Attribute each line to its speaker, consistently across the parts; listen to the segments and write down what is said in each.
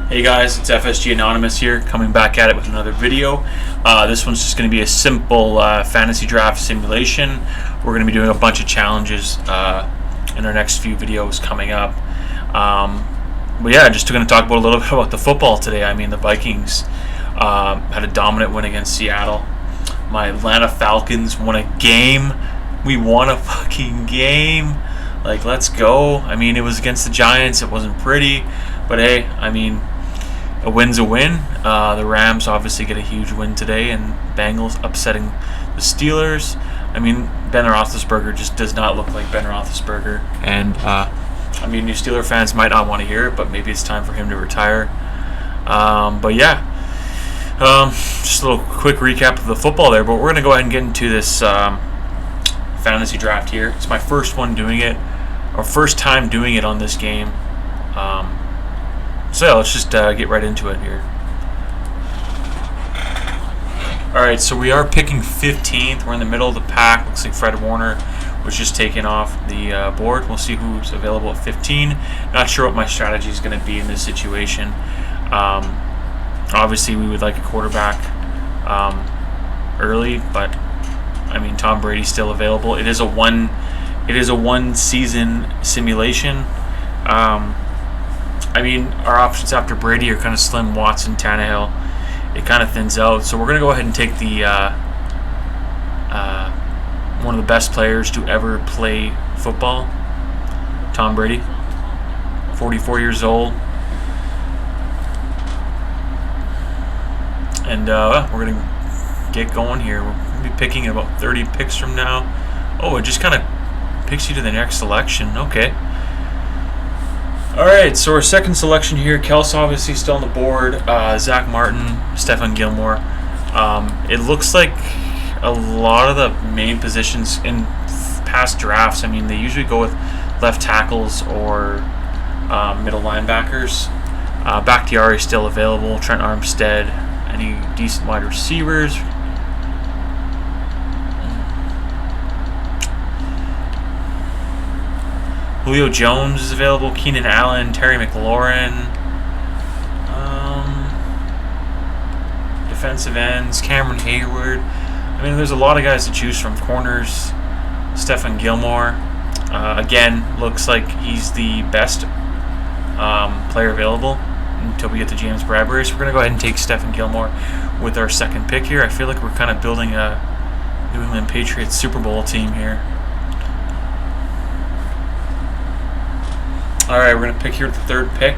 Speaker 1: Hey guys, it's FSG Anonymous here, coming back at it with another video. This one's just going to be a simple fantasy draft simulation. We're going to be doing a bunch of challenges in our next few videos coming up. But yeah, just going to talk about a little bit about the football today. I mean, the Vikings had a dominant win against Seattle. My Atlanta Falcons won a game. We won a fucking game. Like, let's go. I mean, it was against the Giants. It wasn't pretty. But hey, I mean, a win's a win. The Rams obviously get a huge win today, and Bengals upsetting the Steelers. I mean, Ben Roethlisberger just does not look like Ben Roethlisberger. And, I mean, you Steeler fans might not want to hear it, but maybe it's time for him to retire. But yeah, just a little quick recap of the football there. But we're going to go ahead and get into this fantasy draft here. It's my first one doing it, or first time doing it on this game. So yeah, let's just get right into it here. Alright, so we are picking 15th. We're in the middle of the pack. Looks like Fred Warner was just taken off the board. We'll see who's available at 15. Not sure what my strategy is going to be in this situation. Obviously, we would like a quarterback early, but I mean, Tom Brady's still available. It is a one season simulation. I mean, our options after Brady are kind of slim. Watson, Tannehill, it kind of thins out. So we're going to go ahead and take the one of the best players to ever play football, Tom Brady, 44 years old. And we're going to get going here. We're going to be picking in about 30 picks from now. Oh, it just kind of picks you to the next selection. Okay. Alright, so our second selection here, Kels obviously still on the board, Zach Martin, Stephon Gilmore. It looks like a lot of the main positions in past drafts, I mean, they usually go with left tackles or middle linebackers. Bakhtiari is still available, Trent Armstead, any decent wide receivers. Julio Jones is available, Keenan Allen, Terry McLaurin, defensive ends, Cameron Hayward. I mean, there's a lot of guys to choose from. Corners, Stephon Gilmore. Again, looks like he's the best player available until we get to James Bradbury. So we're going to go ahead and take Stephon Gilmore with our second pick here. I feel like we're kind of building a New England Patriots Super Bowl team here. Alright, we're going to pick here at the third pick.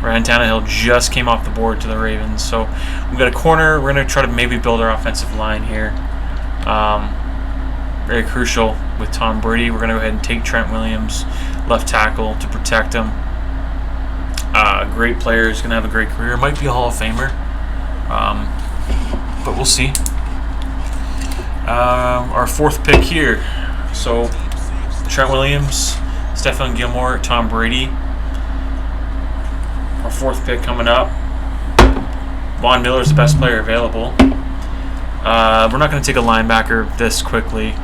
Speaker 1: Ryan Tannehill just came off the board to the Ravens. So we've got a corner. We're going to try to maybe build our offensive line here. Very crucial with Tom Brady. We're going to go ahead and take Trent Williams, left tackle, to protect him. Great player. He's going to have a great career. Might be a Hall of Famer. But we'll see. Our fourth pick here. So Trent Williams, Stephon Gilmore, Tom Brady. Our fourth pick coming up. Von Miller's the best player available. We're not going to take a linebacker this quickly.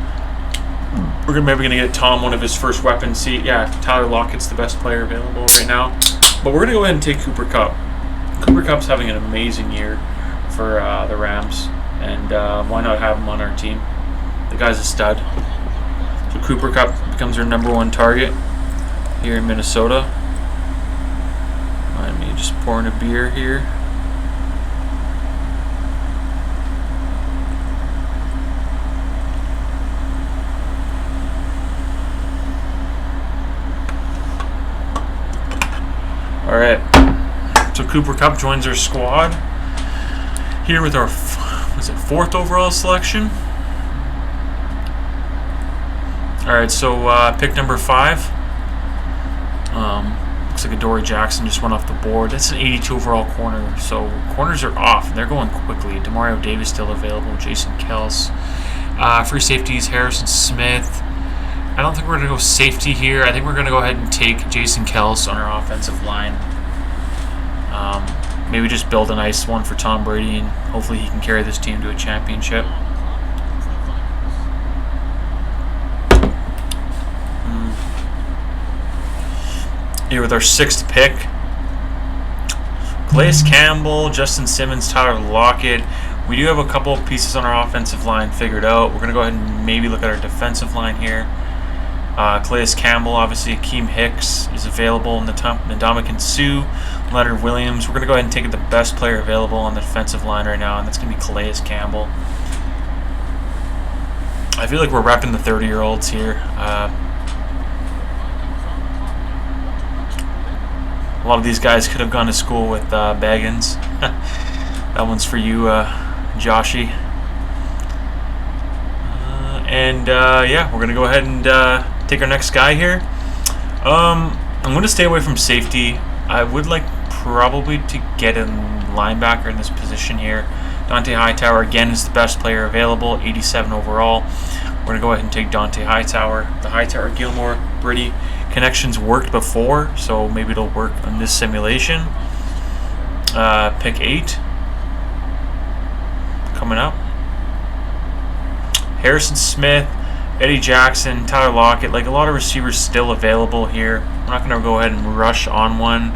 Speaker 1: We're maybe going to get Tom one of his first weapons. See, yeah, Tyler Lockett's the best player available right now. But we're going to go ahead and take Cooper Kupp. Cooper Kupp's having an amazing year for the Rams. And why not have him on our team? The guy's a stud. So Cooper Kupp becomes our number one target here in Minnesota. Mind me just pouring a beer here. Alright, so Cooper Kupp joins our squad here with our fourth overall selection. Alright, so pick number 5. Looks like Adoree Jackson just went off the board. That's an 82 overall corner, so corners are off. They're going quickly. Demario Davis still available. Jason Kels. Free safeties, Harrison Smith. I don't think we're going to go safety here. I think we're going to go ahead and take Jason Kels on our offensive line. Maybe just build a nice one for Tom Brady, and hopefully he can carry this team to a championship. Here with our 6th pick, Calais Campbell, Justin Simmons, Tyler Lockett. We do have a couple of pieces on our offensive line figured out. We're going to go ahead and maybe look at our defensive line here. Calais Campbell, obviously Akeem Hicks is available. Ndamukong Suh, Leonard Williams. We're going to go ahead and take the best player available on the defensive line right now, and that's going to be Calais Campbell. I feel like we're repping the 30-year-olds here. A lot of these guys could have gone to school with Baggins. That one's for you, Joshy. Yeah, we're going to go ahead and take our next guy here. I'm going to stay away from safety. I would like probably to get a linebacker in this position here. Dante Hightower, again, is the best player available, 87 overall. We're going to go ahead and take Dante Hightower. The Hightower-Gilmore, Brady connections worked before, so maybe it'll work on this simulation. Pick 8 coming up. Harrison Smith, Eddie Jackson, Tyler Lockett, like a lot of receivers still available here. We're not going to go ahead and rush on one.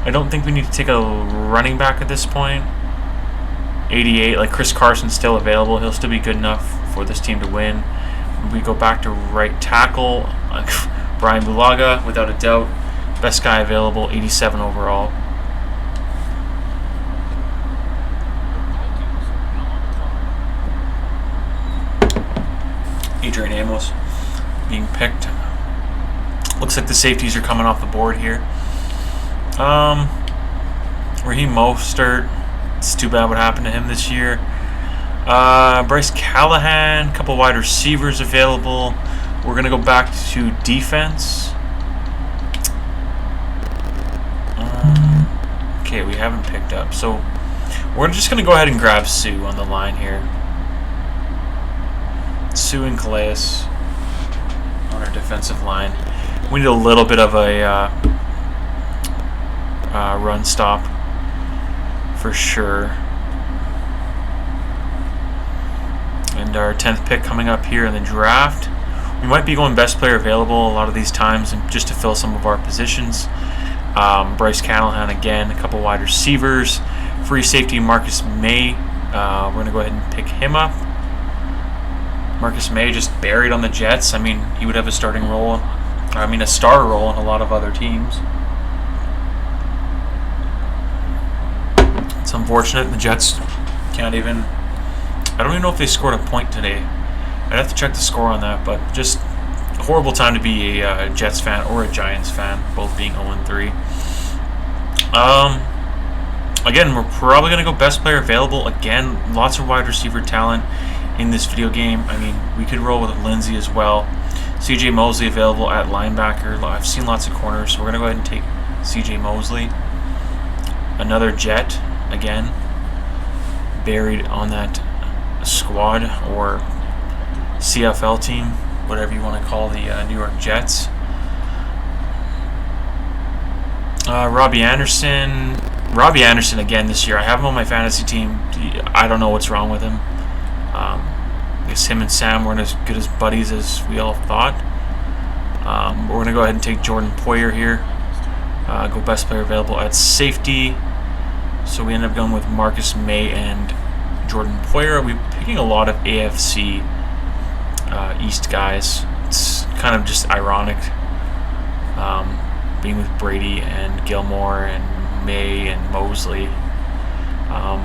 Speaker 1: I don't think we need to take a running back at this point. 88, like Chris Carson's still available. He'll still be good enough for this team to win. We go back to right tackle. Brian Bulaga, without a doubt, best guy available, 87 overall. Adrian Amos being picked. Looks like the safeties are coming off the board here. Raheem Mostert. It's too bad what happened to him this year. Bryce Callahan, a couple wide receivers available. We're going to go back to defense. Okay, we haven't picked up. So we're just going to go ahead and grab Suh on the line here. Suh and Calais on our defensive line. We need a little bit of a run stop for sure. And our 10th pick coming up here in the draft. We might be going best player available a lot of these times, and just to fill some of our positions. Bryce Callahan again, a couple wide receivers, free safety Marcus May. We're going to go ahead and pick him up. Marcus May just buried on the Jets. I mean, he would have a starting role, a star role on a lot of other teams. It's unfortunate the Jets can't even. I don't even know if they scored a point today. I'd have to check the score on that, but just a horrible time to be a Jets fan or a Giants fan, both being 0-3. Again, we're probably going to go best player available. Again, lots of wide receiver talent in this video game. I mean, we could roll with Lindsey as well. CJ Mosley available at linebacker. I've seen lots of corners, so we're going to go ahead and take CJ Mosley. Another Jet, again, buried on that squad or CFL team, whatever you want to call the New York Jets. Robbie Anderson again this year. I have him on my fantasy team. I don't know what's wrong with him. I guess him and Sam weren't as good as buddies as we all thought. We're going to go ahead and take Jordan Poyer here. Go best player available at safety. So we end up going with Marcus May and Jordan Poyer. We're picking a lot of AFC East guys. It's kind of just ironic being with Brady and Gilmore and May and Mosley. A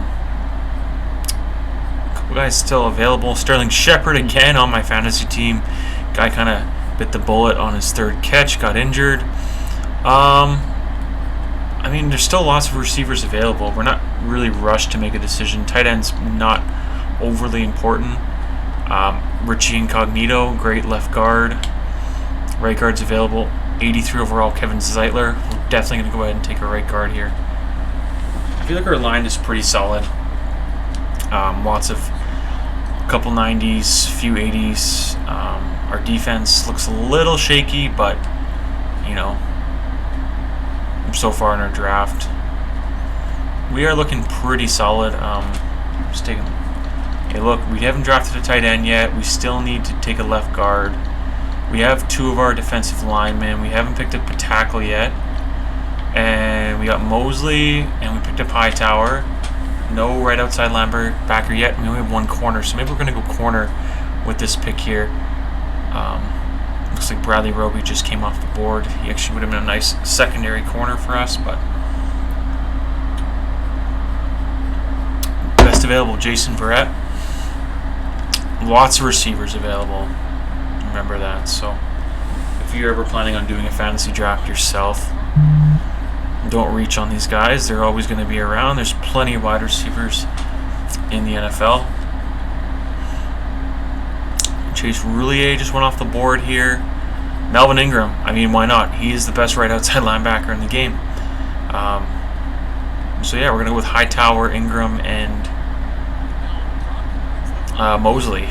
Speaker 1: couple guys still available. Sterling Shepard again on my fantasy team. Guy kind of bit the bullet on his third catch, got injured. There's still lots of receivers available. We're not really rushed to make a decision. Tight end's not overly important. Richie Incognito, great left guard. Right guard's available. 83 overall, Kevin Zeitler. We're definitely going to go ahead and take a right guard here. I feel like our line is pretty solid. Lots of couple 90s, few 80s. Our defense looks a little shaky, but, so far in our draft, we are looking pretty solid. Just taking. Hey, look, we haven't drafted a tight end yet. We still need to take a left guard. We have 2 of our defensive linemen. We haven't picked up a tackle yet. And we got Mosley, and we Picked up Hightower. No right outside linebacker yet. We only have one corner, so maybe we're going to go corner with this pick here. Looks like Bradley Roby just came off the board. He actually would have been a nice secondary corner for us, but best available, Jason Verrett. Lots of receivers available. Remember that. So if you're ever planning on doing a fantasy draft yourself, don't reach on these guys. They're always going to be around. There's plenty of wide receivers in the NFL. Chase Roulier just went off the board here. Melvin Ingram, I mean, why not? He is the best right outside linebacker in the game. So yeah, we're going to go with Hightower, Ingram, and Mosley.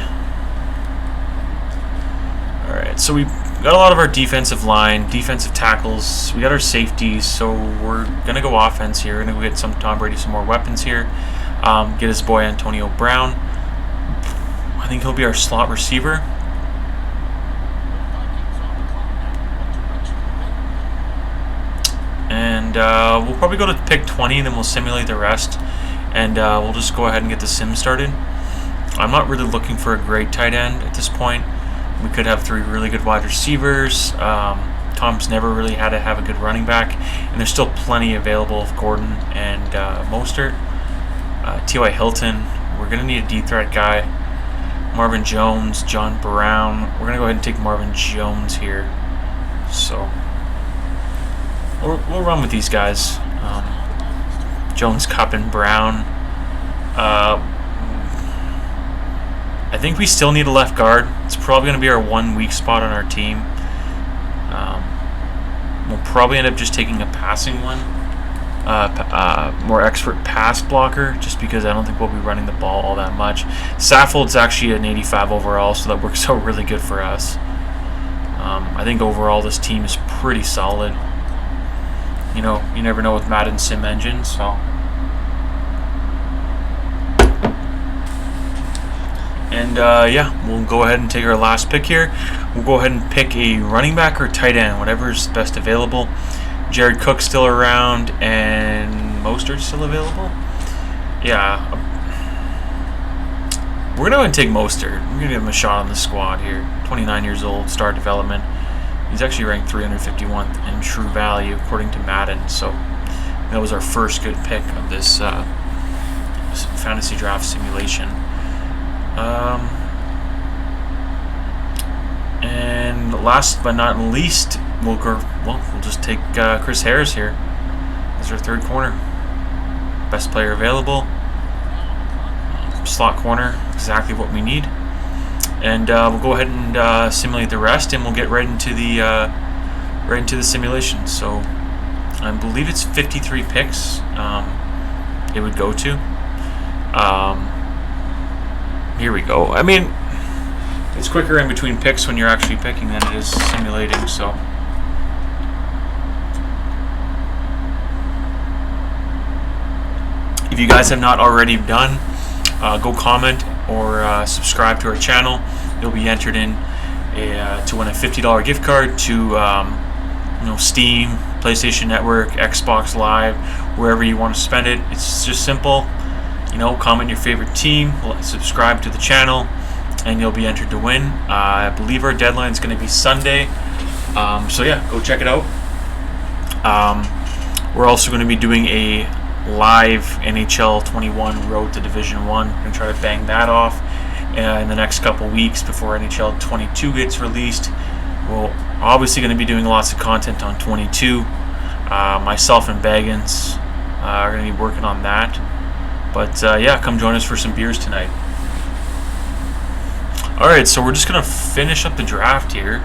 Speaker 1: Alright, so we got a lot of our defensive line, defensive tackles. We got our safeties, so we're going to go offense here. We're going to go get some Tom Brady some more weapons here. Get his boy Antonio Brown. I think he'll be our slot receiver. And we'll probably go to pick 20, and then we'll simulate the rest. And we'll just go ahead and get the sim started. I'm not really looking for a great tight end at this point. We could have 3 really good wide receivers. Tom's never really had to have a good running back. And there's still plenty available of Gordon and Mostert. T.Y. Hilton. We're going to need a deep threat guy. Marvin Jones, John Brown. We're going to go ahead and take Marvin Jones here. So we'll run with these guys. Jones, Cup, and Brown. I think we still need a left guard. It's probably going to be our one weak spot on our team. We'll probably end up just taking a passing one. More expert pass blocker, just because I don't think we'll be running the ball all that much. Saffold's actually an 85 overall, so that works out really good for us. I think overall this team is pretty solid. You know, you never know with Madden Sim Engine, so. And yeah, we'll go ahead and take our last pick here. We'll go ahead and pick a running back or tight end, whatever's best available. Jared Cook's still around, and Mostert's still available. Yeah, we're gonna go and take Mostert. We're gonna give him a shot on the squad here. 29 years old, star development. He's actually ranked 351th in true value according to Madden. So that was our first good pick of this fantasy draft simulation. And last but not least, we'll just take Chris Harris here as our third corner. Best player available. Slot corner, exactly what we need. And we'll go ahead and simulate the rest, and we'll get right into the simulation. So I believe it's 53 picks. It would go to. Here we go. I mean, it's quicker in between picks when you're actually picking than it is simulating. So. If you guys have not already done, go comment or subscribe to our channel. You'll be entered in to win a $50 gift card to Steam, PlayStation Network, Xbox Live, wherever you want to spend it. It's just simple. Comment your favorite team, subscribe to the channel, and you'll be entered to win. I believe our deadline is going to be Sunday. So yeah, go check it out. We're also going to be doing a live NHL 21 Road to Division 1. We're going to try to bang that off in the next couple weeks before NHL 22 gets released. We're obviously going to be doing lots of content on 22. Myself and Baggins are going to be working on that. But yeah, come join us for some beers tonight. Alright, so we're just going to finish up the draft here.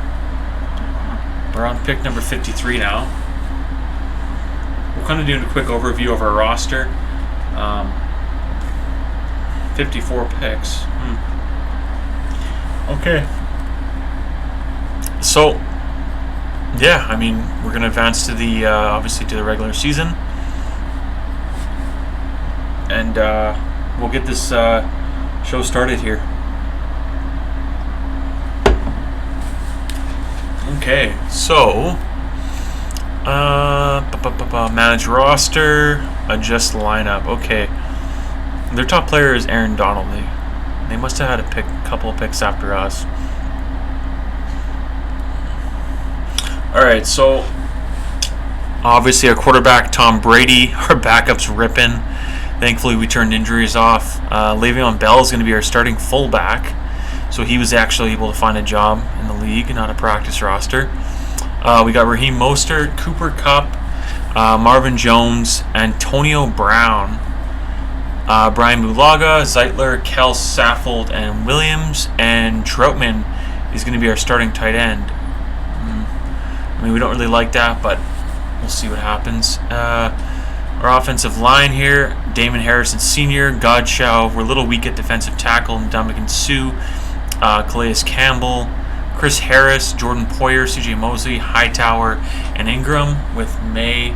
Speaker 1: We're on pick number 53 now. We're kind of doing a quick overview of our roster. 54 picks. Okay. So, yeah, I mean, we're going to advance to the, obviously, to the regular season. And we'll get this show started here. Okay, so manage roster. Adjust lineup. Okay. Their top player is Aaron Donald. They must have had a couple of picks after us. Alright, so obviously our quarterback, Tom Brady. Our backup's ripping. Thankfully, we turned injuries off. Le'Veon Bell is going to be our starting fullback. So he was actually able to find a job in the league, not a practice roster. We got Raheem Mostert, Cooper Kupp, Marvin Jones, Antonio Brown, Brian Bulaga, Zeitler, Kels, Saffold, and Williams. And Troutman is going to be our starting tight end. I mean, we don't really like that, but we'll see what happens. Our offensive line here, Damon Harrison Sr., Godchow. We're a little weak at defensive tackle, Ndamukong Suh, Calais Campbell, Chris Harris, Jordan Poyer, CJ Mosley, Hightower, and Ingram, with May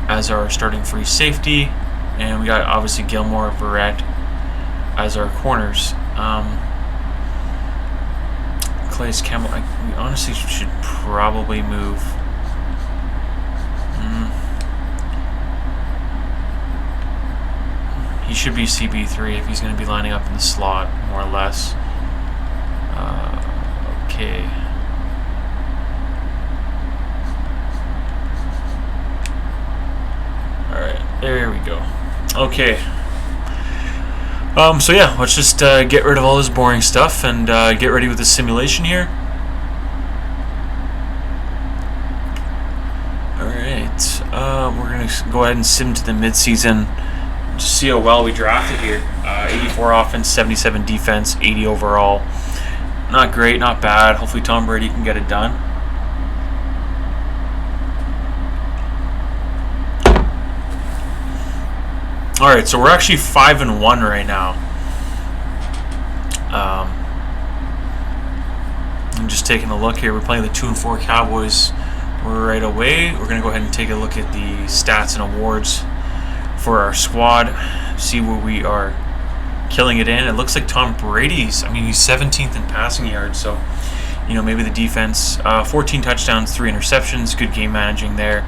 Speaker 1: as our starting free safety. And we got obviously Gilmore, Verrett as our corners. Calais Campbell, we honestly should probably move. He should be CB3 if he's going to be lining up in the slot, more or less. Okay. Alright, there we go. Okay. So yeah, let's just get rid of all this boring stuff and get ready with the simulation here. Alright, we're going to go ahead and sim to the midseason. Just see how well we drafted here. 84 offense, 77 defense, 80 overall. Not great, not bad. Hopefully Tom Brady can get it done. Alright, so we're actually 5-1 right now. I'm just taking a look here. We're playing the 2-4 Cowboys right away. We're going to go ahead and take a look at the stats and awards for our squad, see where we are killing it in. It looks like Tom Brady's, I mean, he's 17th in passing yards, so, you know, maybe the defense. 14 touchdowns, 3 interceptions, good game managing there.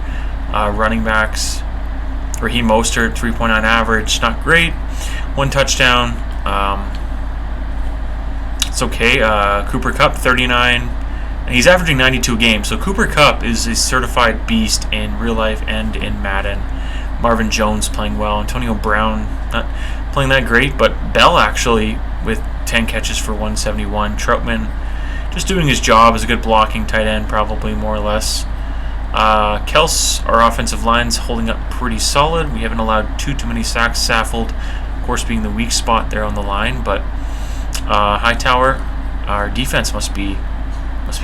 Speaker 1: Running backs, Raheem Mostert, 3.9 average, not great. 1 touchdown. It's okay. Cooper Kupp, 39. And he's averaging 92 a game, so Cooper Kupp is a certified beast in real life and in Madden. Marvin Jones playing well. Antonio Brown not playing that great, but Bell actually with 10 catches for 171. Troutman just doing his job as a good blocking tight end, probably more or less. Kels, our offensive line's holding up pretty solid. We haven't allowed too many sacks. Saffold, of course, being the weak spot there on the line, but Hightower, our defense must be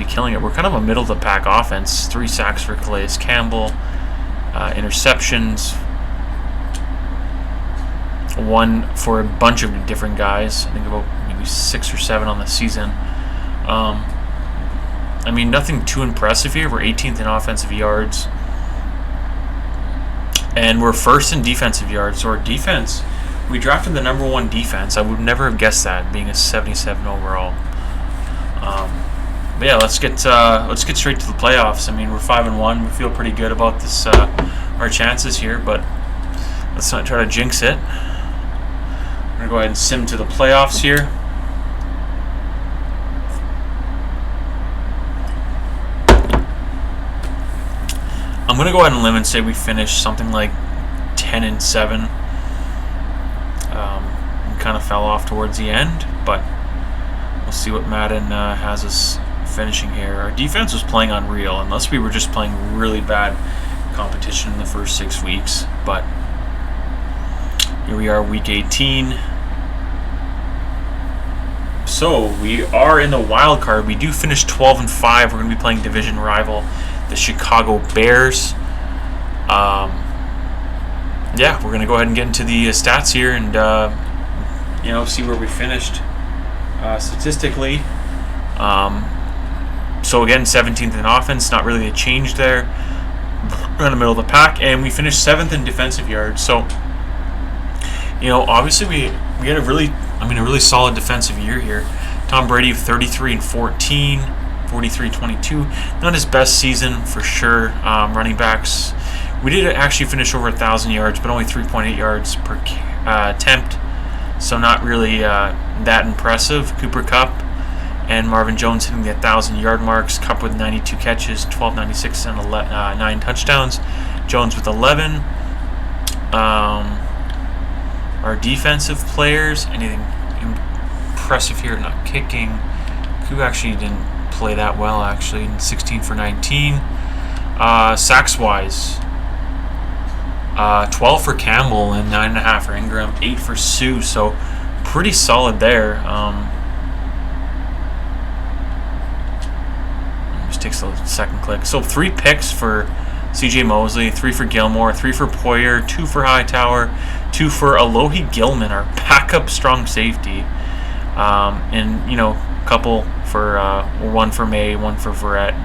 Speaker 1: killing it. We're kind of a middle of the pack offense. 3 sacks for Calais Campbell. Interceptions, 1 for a bunch of different guys. I think about maybe 6 or 7 on the season. I mean, nothing too impressive here. We're 18th in offensive yards, and we're 1st in defensive yards. So our defense, we drafted the #1 defense. I would never have guessed that, being a 77 overall. But yeah, let's get straight to the playoffs. I mean, we're 5-1. We feel pretty good about this, our chances here, but let's not try to jinx it. We're gonna go ahead and sim to the playoffs here. I'm gonna go ahead and limit and say we finish something like 10-7. We kind of fell off towards the end, but we'll see what Madden has us finishing here. Our defense was playing unreal, unless we were just playing really bad competition in the first 6 weeks. But here we are, week 18. So we are in the wild card. We do finish 12-5. We're going to be playing division rival, the Chicago Bears. Yeah, we're going to go ahead and get into the stats here and see where we finished statistically. So again, 17th in offense, not really a change there. We're in the middle of the pack, and we finished 7th in defensive yards. So, obviously we had a really solid defensive year here. Tom Brady 33-14, 43-22. Not his best season for sure. Running backs We did actually finish over 1,000 yards, but only 3.8 yards per attempt, so not really that impressive. Cooper Kupp and Marvin Jones hitting the 1,000-yard marks. Kupp with 92 catches, 1,296, and 9 touchdowns. Jones with 11. Our defensive players, anything impressive here? Not kicking. Who actually didn't play that well, actually. 16 for 19. Sacks-wise, 12 for Campbell and 9.5 for Ingram, 8 for Sue, so pretty solid there. Just takes a second click. So 3 picks for CJ Mosley, 3 for Gilmore, 3 for Poyer, 2 for Hightower, 2 for Alohi Gilman, our backup strong safety, and a couple for 1 for May, 1 for Verrett,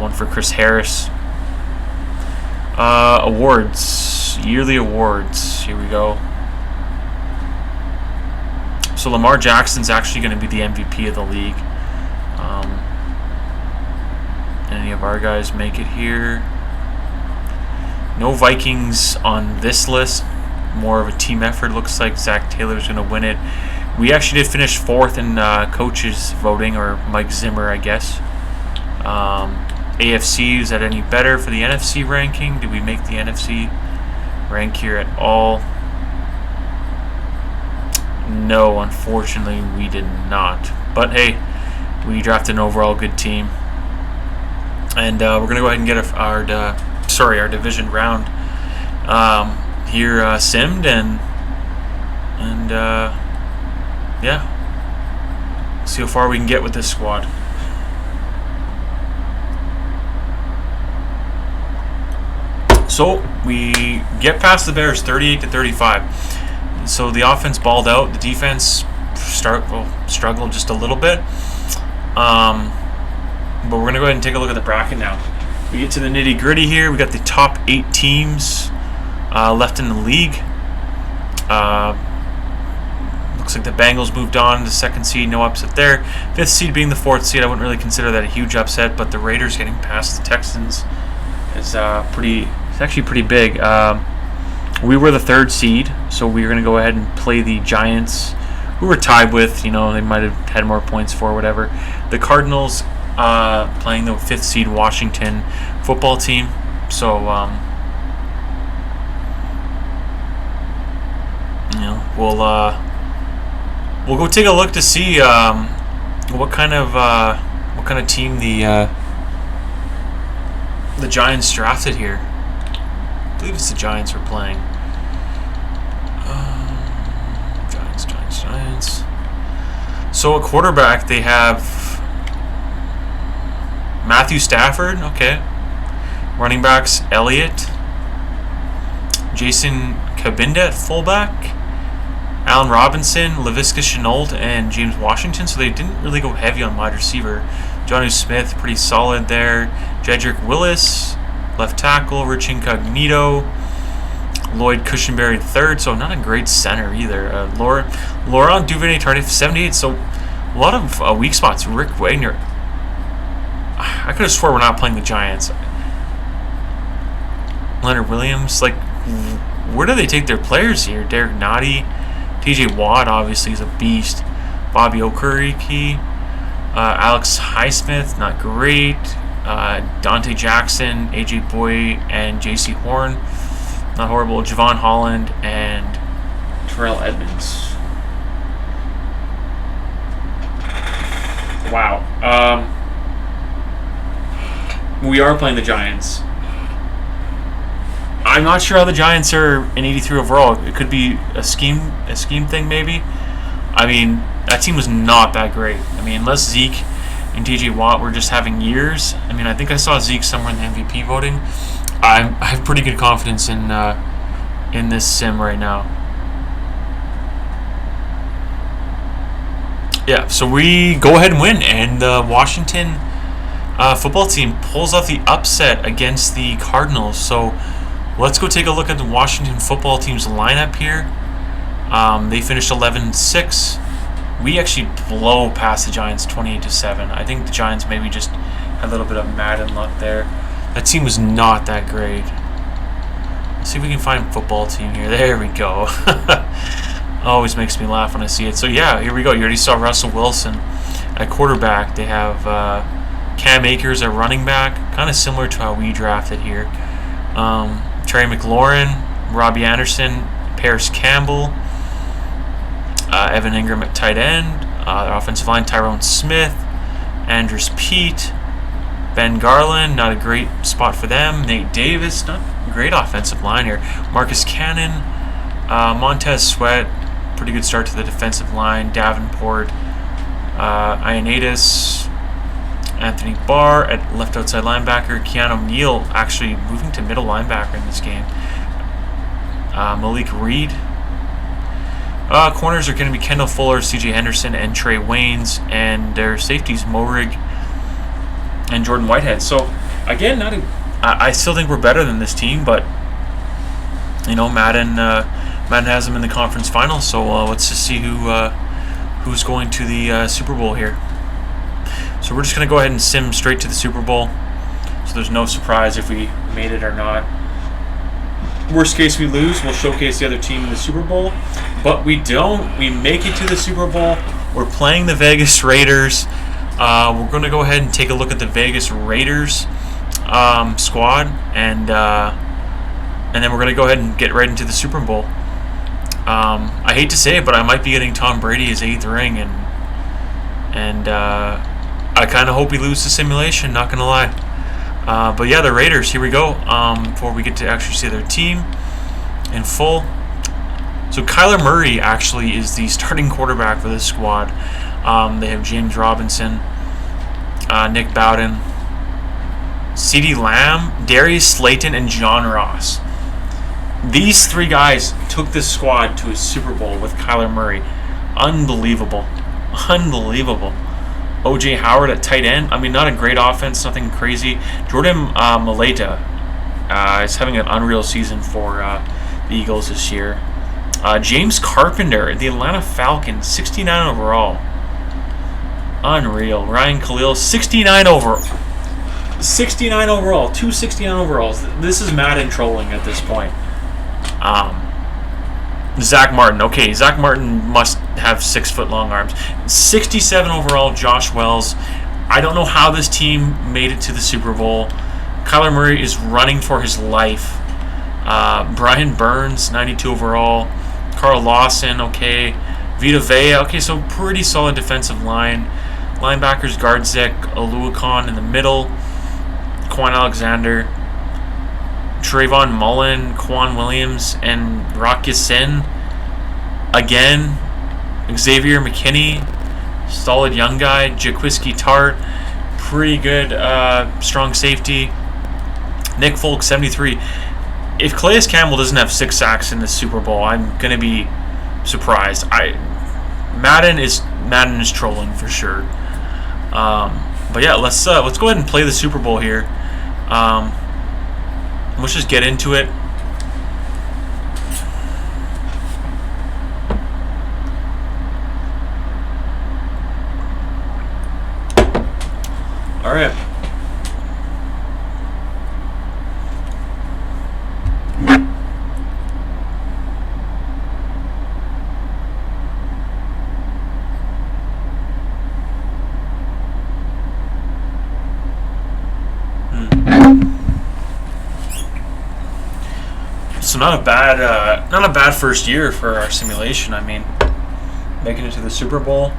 Speaker 1: 1 for Chris Harris. Awards, yearly awards. Here we go. So Lamar Jackson's actually going to be the MVP of the league. Any of our guys make it here? No Vikings on this list. More of a team effort. Looks like Zach Taylor's going to win it. We actually did finish 4th in coaches voting, or Mike Zimmer, I guess. AFC, is that any better for the NFC ranking? Did we make the NFC rank here at all? No, unfortunately we did not. But hey, we drafted an overall good team. And we're going to go ahead and get our division round here simmed, and yeah, see how far we can get with this squad. So we get past the Bears 38-35. So the offense balled out. The defense struggled just a little bit. But we're going to go ahead and take a look at the bracket now. We get to the nitty-gritty here. We got the top 8 teams left in the league. Looks like the Bengals moved on to the 2nd seed. No upset there. 5th seed being the 4th seed. I wouldn't really consider that a huge upset, but the Raiders getting past the Texans is it's actually pretty big. We were the 3rd seed, so we were going to go ahead and play the Giants, who were tied with. They might have had more points for, whatever. The Cardinals playing the 5th seed Washington football team. So we'll go take a look to see what kind of team the Giants drafted here. I believe it's the Giants we're playing. Giants. So a quarterback, they have Matthew Stafford, okay. Running backs, Elliott. Jason Cabinda at fullback. Allen Robinson, Laviska Shenault, and James Washington. So they didn't really go heavy on wide receiver. Jonnu Smith, pretty solid there. Jedrick Willis, left tackle. Rich Incognito. Lloyd Cushenberry, 3rd. So not a great center either. Laurent Duvernay-Tardif, 78. So a lot of weak spots. Rick Wagner. I could have swore we're not playing the Giants. Leonard Williams, where do they take their players here? Derek Nottie, TJ Watt, obviously, is a beast. Bobby Okereke, Alex Highsmith, not great. Dante Jackson, AJ Boy, and JC Horn, not horrible. Javon Holland and Terrell Edmonds. Wow. We are playing the Giants. I'm not sure how the Giants are in 83 overall. It could be a scheme thing, maybe. I mean, that team was not that great. I mean, unless Zeke and TJ Watt were just having years. I mean, I think I saw Zeke somewhere in the MVP voting. I have pretty good confidence in this sim right now. Yeah, so we go ahead and win, and the Washington football team pulls off the upset against the Cardinals. So let's go take a look at the Washington football team's lineup here. They finished 11-6. We actually blow past the Giants 28-7. I think the Giants maybe just had a little bit of Madden luck there. That team was not that great. see if we can find football team here. There we go. Always makes me laugh when I see it. So yeah, here we go. You already saw Russell Wilson at quarterback. They have Cam Akers at running back, kind of similar to how we drafted here. Terry McLaurin, Robbie Anderson, Paris Campbell, Evan Ingram at tight end. Their offensive line, Tyrone Smith, Andrews Pete, Ben Garland, not a great spot for them. Nate Davis, not a great offensive line here. Marcus Cannon, Montez Sweat, pretty good start to the defensive line. Davenport, Ioannidis, Anthony Barr at left outside linebacker. Keanu Neal actually moving to middle linebacker in this game. Malik Reed. Corners are going to be Kendall Fuller, C.J. Henderson, and Trey Waynes, and their safeties Morig and Jordan Whitehead. So again, I still think we're better than this team, but you know, Madden has them in the conference final. So let's just see who's going to the Super Bowl here. So we're just going to go ahead and sim straight to the Super Bowl. So there's no surprise if we made it or not. Worst case we lose, we'll showcase the other team in the Super Bowl. But we don't. We make it to the Super Bowl. We're playing the Vegas Raiders. We're going to go ahead and take a look at the Vegas Raiders squad. And then we're going to go ahead and get right into the Super Bowl. I hate to say it, but I might be getting Tom Brady his 8th ring. And I kind of hope we lose the simulation, not going to lie. But yeah, the Raiders, here we go, before we get to actually see their team in full. So Kyler Murray actually is the starting quarterback for this squad. They have James Robinson, Nick Bowden, CeeDee Lamb, Darius Slayton, and John Ross. These 3 guys took this squad to a Super Bowl with Kyler Murray. Unbelievable. Unbelievable. O.J. Howard at tight end. I mean, not a great offense, nothing crazy. Jordan Mailata is having an unreal season for the Eagles this year. James Carpenter, the Atlanta Falcons, 69 overall. Unreal. Ryan Khalil, 69 overall. 69 overall. 269 overalls. This is Madden trolling at this point. Zach Martin. Okay, Zach Martin must have 6-foot long arms. 67 overall, Josh Wells. I don't know how this team made it to the Super Bowl. Kyler Murray is running for his life. Brian Burns, 92 overall. Carl Lawson, okay. Vita Vea, okay, so pretty solid defensive line. Linebackers, Gardzek, Oluokun in the middle. Quan Alexander. Trayvon Mullen, Quan Williams, and Rock Ya-Sin. Again, Xavier McKinney, solid young guy. Jaquiski Tart, pretty good, strong safety. Nick Folk, 73. If Calais Campbell doesn't have 6 sacks in the Super Bowl, I'm gonna be surprised. Madden is trolling for sure. But yeah, let's go ahead and play the Super Bowl here. Let's just get into it. All right. So not a bad first year for our simulation. I mean, making it to the Super Bowl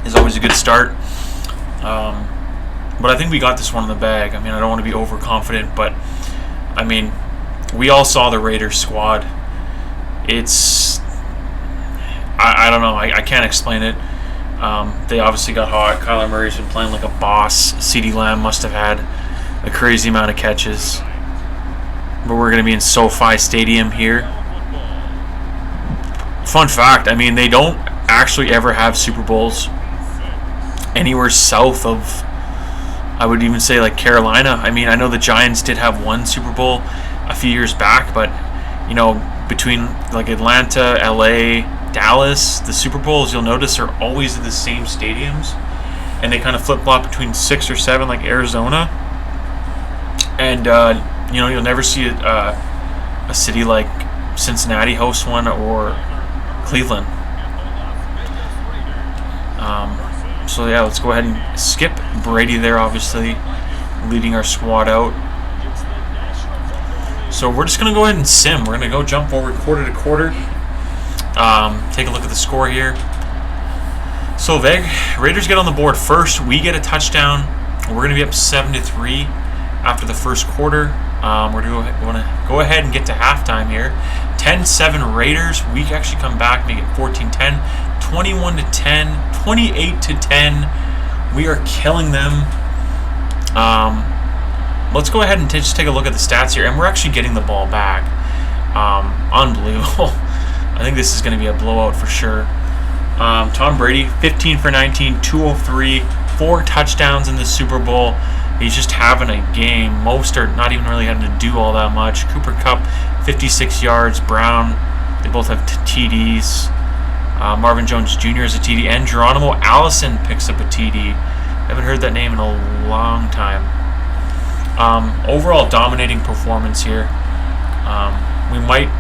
Speaker 1: is always a good start. But I think we got this one in the bag. I mean, I don't want to be overconfident, but I mean, we all saw the Raiders squad. It's I don't know. I can't explain it. They obviously got hot. Kyler Murray's been playing like a boss. CeeDee Lamb must have had a crazy amount of catches. But we're going to be in SoFi Stadium here. Fun fact, I mean, they don't actually ever have Super Bowls anywhere south of, I would even say, like Carolina. I mean, I know the Giants did have one Super Bowl a few years back, but, you know, between like Atlanta, LA, Dallas, the Super Bowls, you'll notice, are always in the same stadiums. And they kind of flip-flop between 6 or 7, like Arizona. And You know, you'll never see a city like Cincinnati host one or Cleveland. So yeah, let's go ahead and skip Brady there, obviously leading our squad out. So we're just going to go ahead and sim. We're going to go jump forward quarter to quarter. Take a look at the score here. So Raiders get on the board first. We get a touchdown. We're going to be up 7-3 after the first quarter. We're going to go ahead and get to halftime here. 10-7 Raiders. We actually come back, make it 14-10, 21-10, 28-10. We are killing them. Let's go ahead and just take a look at the stats here, and we're actually getting the ball back. Unbelievable. I think this is going to be a blowout for sure. Tom Brady, 15 for 19, 203, 4 touchdowns in the Super Bowl. He's just having a game. Mostert not even really having to do all that much. Cooper Kupp, 56 yards. Brown, they both have TDs. Marvin Jones Jr. is a TD, and Geronimo Allison picks up a TD. Haven't heard that name in a long time. Overall dominating performance here. We might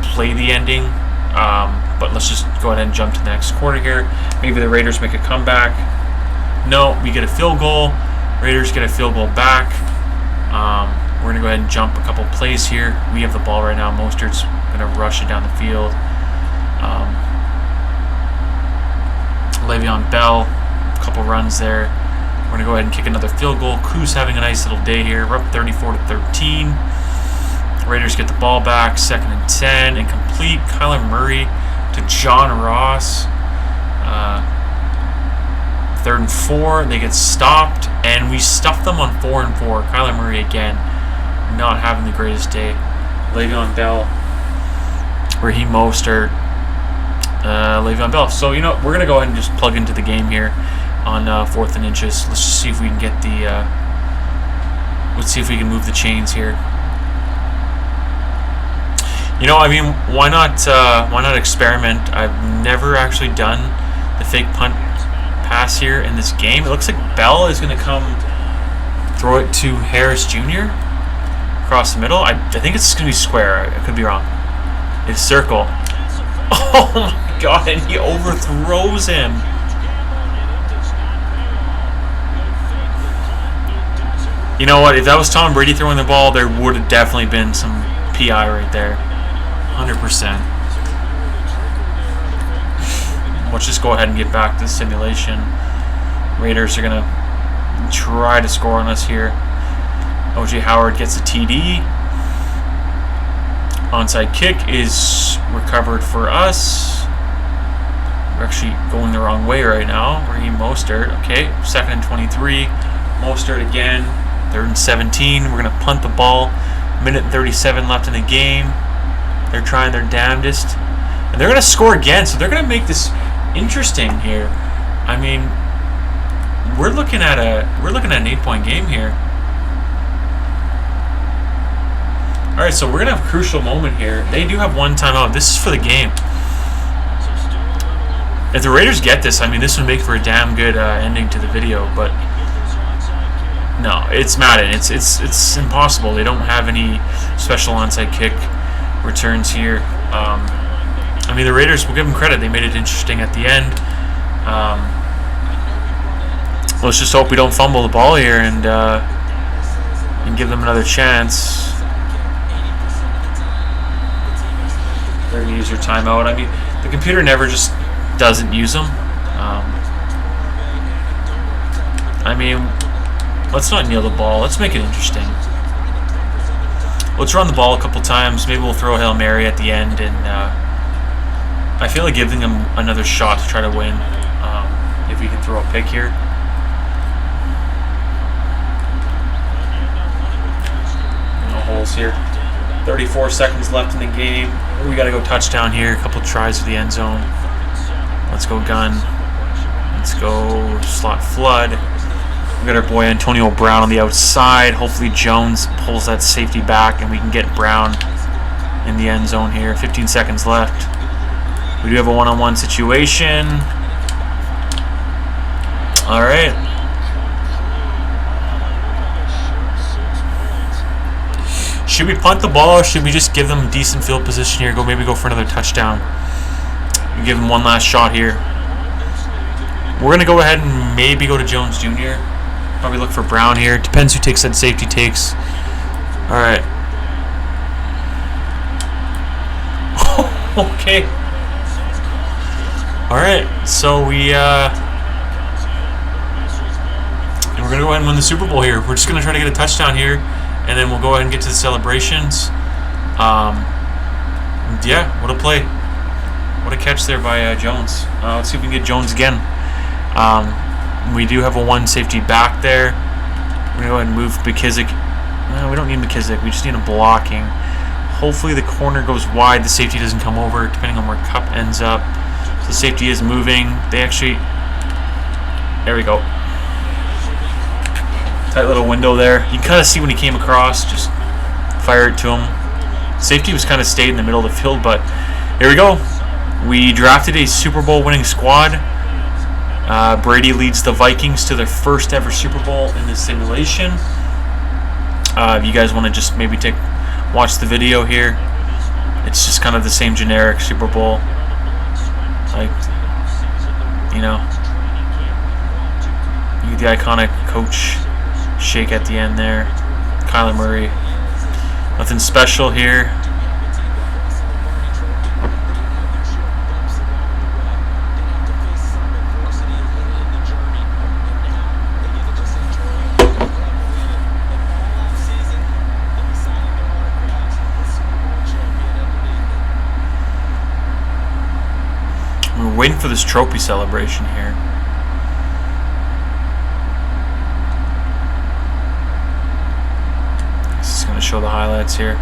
Speaker 1: play the ending, but let's just go ahead and jump to the next quarter here. Maybe the Raiders make a comeback. No, we get a field goal. Raiders get a field goal back. We're going to go ahead and jump a couple plays here. We have the ball right now. Mostert's going to rush it down the field. Le'Veon Bell, a couple runs there. We're going to go ahead and kick another field goal. Koo's having a nice little day here. We're up 34-13. Raiders get the ball back. 2nd and 10. Incomplete. Kyler Murray to John Ross. 3rd and 4. They get stopped, and we stuff them on 4 and 4. Kyler Murray again, not having the greatest day. Le'Veon Bell, Raheem Mostert, Le'Veon Bell. So, you know, we're going to go ahead and just plug into the game here on 4th and inches. Let's just see if we can get the let's see if we can move the chains here. You know, I mean, why not experiment? I've never actually done the fake punt pass here in this game. It looks like Bell is going to come throw it to Harris Jr. across the middle. I think it's going to be square. I could be wrong. It's circle. Oh my god, and he overthrows him. You know what? If that was Tom Brady throwing the ball, there would have definitely been some PI right there. 100%. Let's just go ahead and get back to the simulation. Raiders are going to try to score on us here. O.J. Howard gets a TD. Onside kick is recovered for us. We're actually going the wrong way right now. Raheem Mostert. Okay, 2nd and 23. Mostert again. 3rd and 17. We're going to punt the ball. 1:37 left in the game. They're trying their damnedest. And they're going to score again, so they're going to make this interesting here. I mean, we're looking at an 8-point game here. All right, so we're gonna have a crucial moment here. They do have one timeout. This is for the game. If the Raiders get this, I mean, this would make for a damn good ending to the video. But no, it's Madden. It's impossible. They don't have any special onside kick returns here. I mean, the Raiders, will give them credit. They made it interesting at the end. Let's just hope we don't fumble the ball here and give them another chance. They're going to use their timeout. I mean, the computer never just doesn't use them. I mean, let's not kneel the ball. Let's make it interesting. Let's run the ball a couple times. Maybe we'll throw a Hail Mary at the end, and I feel like giving them another shot to try to win if we can throw a pick here. No holes here. 34 seconds left in the game. We got to go touchdown here. A couple tries to the end zone. Let's go gun. Let's go slot flood. We got our boy Antonio Brown on the outside. Hopefully Jones pulls that safety back and we can get Brown in the end zone here. 15 seconds left. We do have a one-on-one situation. All right. Should we punt the ball, or should we just give them decent field position here? Maybe go for another touchdown. Give them one last shot here. We're going to go ahead and maybe go to Jones Jr. Probably look for Brown here. Depends who takes that safety takes. All right. Okay. All right. So we're going to go ahead and win the Super Bowl here. We're just going to try to get a touchdown here, and then we'll go ahead and get to the celebrations. Yeah, what a play. What a catch there by Jones. Let's see if we can get Jones again. We do have a one safety back there. We're going to go ahead and move McKissick. No, we don't need McKissick. We just need him blocking. Hopefully the corner goes wide. The safety doesn't come over, depending on where Cup ends up. So the safety is moving. They actually... There we go. Tight little window there. You can kind of see when he came across. Just fire it to him. Safety was kind of stayed in the middle of the field, but here we go. We drafted a Super Bowl winning squad. Brady leads the Vikings to their first ever Super Bowl in this simulation. If you guys want to just maybe watch the video here, it's just kind of the same generic Super Bowl. Like, you know, you get the iconic coach shake at the end there. Kyler Murray. Nothing special here. We're waiting for this trophy celebration here. This is going to show the highlights here.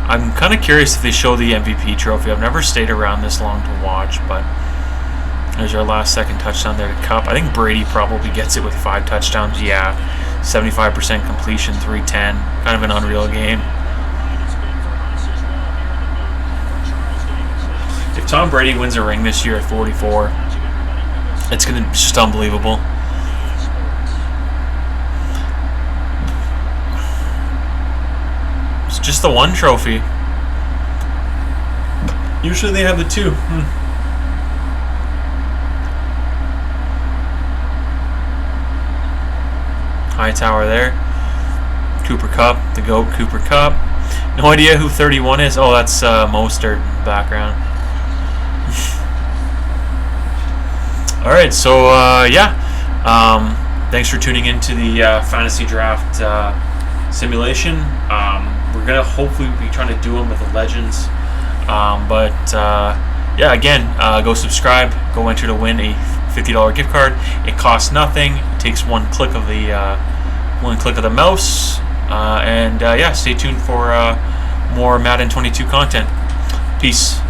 Speaker 1: I'm kind of curious if they show the MVP trophy. I've never stayed around this long to watch, but there's our last second touchdown there to Cup. I think Brady probably gets it with 5 touchdowns. Yeah, 75% completion, 310. Kind of an unreal game. If Tom Brady wins a ring this year at 44, it's just unbelievable. It's just the one trophy. Usually they have the 2. Hightower there. Cooper Kupp, the GOAT Cooper Kupp. No idea who 31 is. Oh, that's Mostert in the background. Alright, so yeah, thanks for tuning into the fantasy draft simulation. We're going to hopefully be trying to do them with the legends, but yeah, again, go subscribe, go enter to win a $50 gift card. It costs nothing. It takes one click of the mouse, and yeah, stay tuned for more Madden 22 content. Peace.